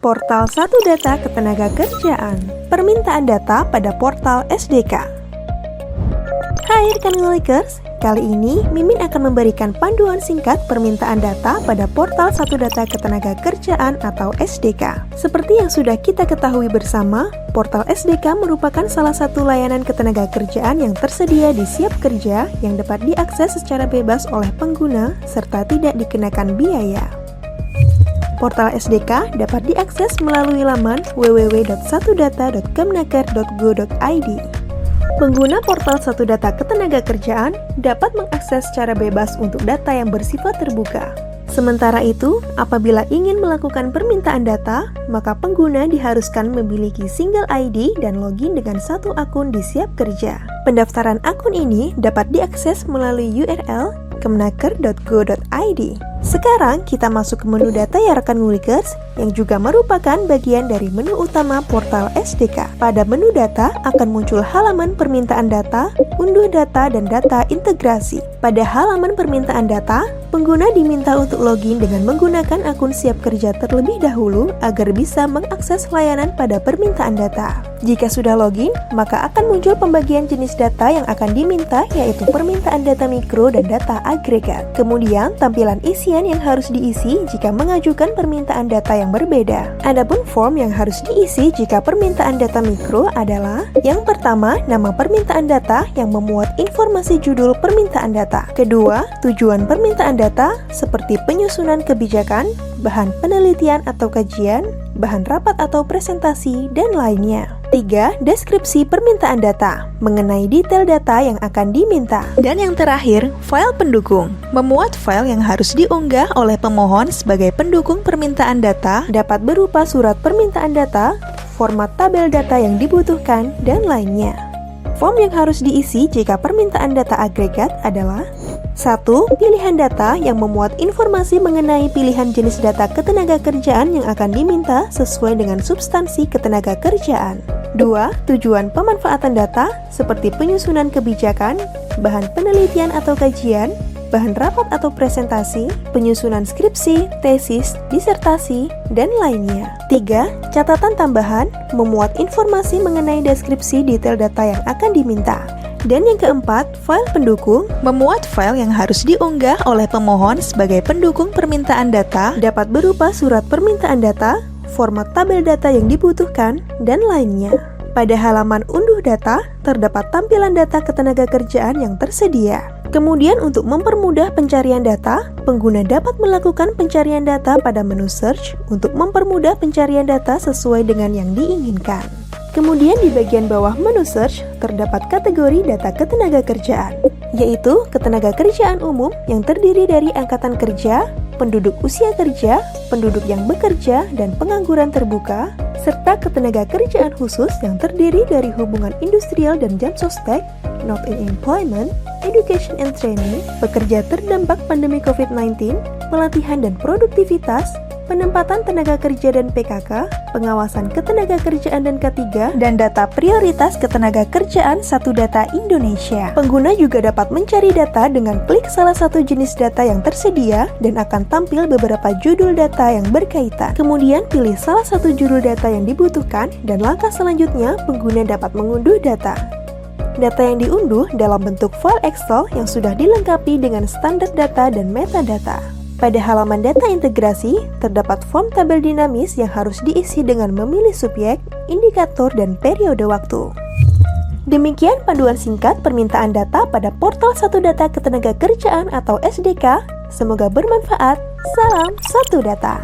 Portal Satu Data Ketenagakerjaan. Permintaan data pada portal SDK. Hai rekan Ngulikers, kali ini Mimin akan memberikan panduan singkat permintaan data pada portal Satu Data Ketenagakerjaan atau SDK. Seperti yang sudah kita ketahui bersama, portal SDK merupakan salah satu layanan ketenagakerjaan yang tersedia di Siap Kerja yang dapat diakses secara bebas oleh pengguna serta tidak dikenakan biaya. Portal SDK dapat diakses melalui laman www.satudata.kemnaker.go.id. Pengguna portal Satu Data Ketenagakerjaan dapat mengakses secara bebas untuk data yang bersifat terbuka. Sementara itu, apabila ingin melakukan permintaan data, maka pengguna diharuskan memiliki single ID dan login dengan satu akun di Siap Kerja. Pendaftaran akun ini dapat diakses melalui URL kemnaker.go.id. Sekarang kita masuk ke menu data ya rekan Ngulikers, yang juga merupakan bagian dari menu utama portal SDK. Pada menu data akan muncul halaman permintaan data, unduh data, dan data integrasi. Pada halaman permintaan data, pengguna diminta untuk login dengan menggunakan akun Siap Kerja terlebih dahulu agar bisa mengakses layanan pada permintaan data. Jika sudah login, maka akan muncul pembagian jenis data yang akan diminta, yaitu permintaan data mikro dan data agregat. Kemudian, tampilan isian yang harus diisi jika mengajukan permintaan data yang berbeda. Adapun form yang harus diisi jika permintaan data mikro adalah: yang pertama, nama permintaan data yang memuat informasi judul permintaan data. Kedua, tujuan permintaan data seperti penyusunan kebijakan, bahan penelitian atau kajian, bahan rapat atau presentasi, dan lainnya. 3. Deskripsi permintaan data, mengenai detail data yang akan diminta. Dan yang terakhir, file pendukung, memuat file yang harus diunggah oleh pemohon sebagai pendukung permintaan data, dapat berupa surat permintaan data, format tabel data yang dibutuhkan, dan lainnya. Form yang harus diisi jika permintaan data agregat adalah: 1. Pilihan data yang memuat informasi mengenai pilihan jenis data ketenagakerjaan yang akan diminta sesuai dengan substansi ketenagakerjaan. 2. Tujuan pemanfaatan data seperti penyusunan kebijakan, bahan penelitian atau kajian, bahan rapat atau presentasi, penyusunan skripsi, tesis, disertasi, dan lainnya. 3. Catatan tambahan memuat informasi mengenai deskripsi detail data yang akan diminta. Dan yang keempat, file pendukung, memuat file yang harus diunggah oleh pemohon sebagai pendukung permintaan data, dapat berupa surat permintaan data, format tabel data yang dibutuhkan, dan lainnya. Pada halaman unduh data, terdapat tampilan data ketenagakerjaan yang tersedia. Kemudian untuk mempermudah pencarian data, pengguna dapat melakukan pencarian data pada menu search untuk mempermudah pencarian data sesuai dengan yang diinginkan. Kemudian di bagian bawah menu search terdapat kategori data ketenagakerjaan, yaitu ketenagakerjaan umum yang terdiri dari angkatan kerja, penduduk usia kerja, penduduk yang bekerja, dan pengangguran terbuka, serta ketenagakerjaan khusus yang terdiri dari hubungan industrial dan jam sostek, not in employment, education and training, pekerja terdampak pandemi COVID-19, pelatihan dan produktivitas, penempatan tenaga kerja dan PKK, pengawasan ketenagakerjaan dan K3, dan data prioritas ketenagakerjaan Satu Data Indonesia. Pengguna juga dapat mencari data dengan klik salah satu jenis data yang tersedia dan akan tampil beberapa judul data yang berkaitan. Kemudian pilih salah satu judul data yang dibutuhkan dan langkah selanjutnya pengguna dapat mengunduh data. Data yang diunduh dalam bentuk file Excel yang sudah dilengkapi dengan standar data dan metadata. Pada halaman data integrasi, terdapat form tabel dinamis yang harus diisi dengan memilih subjek, indikator, dan periode waktu. Demikian panduan singkat permintaan data pada portal Satu Data Ketenagakerjaan atau SDK. Semoga bermanfaat. Salam Satu Data.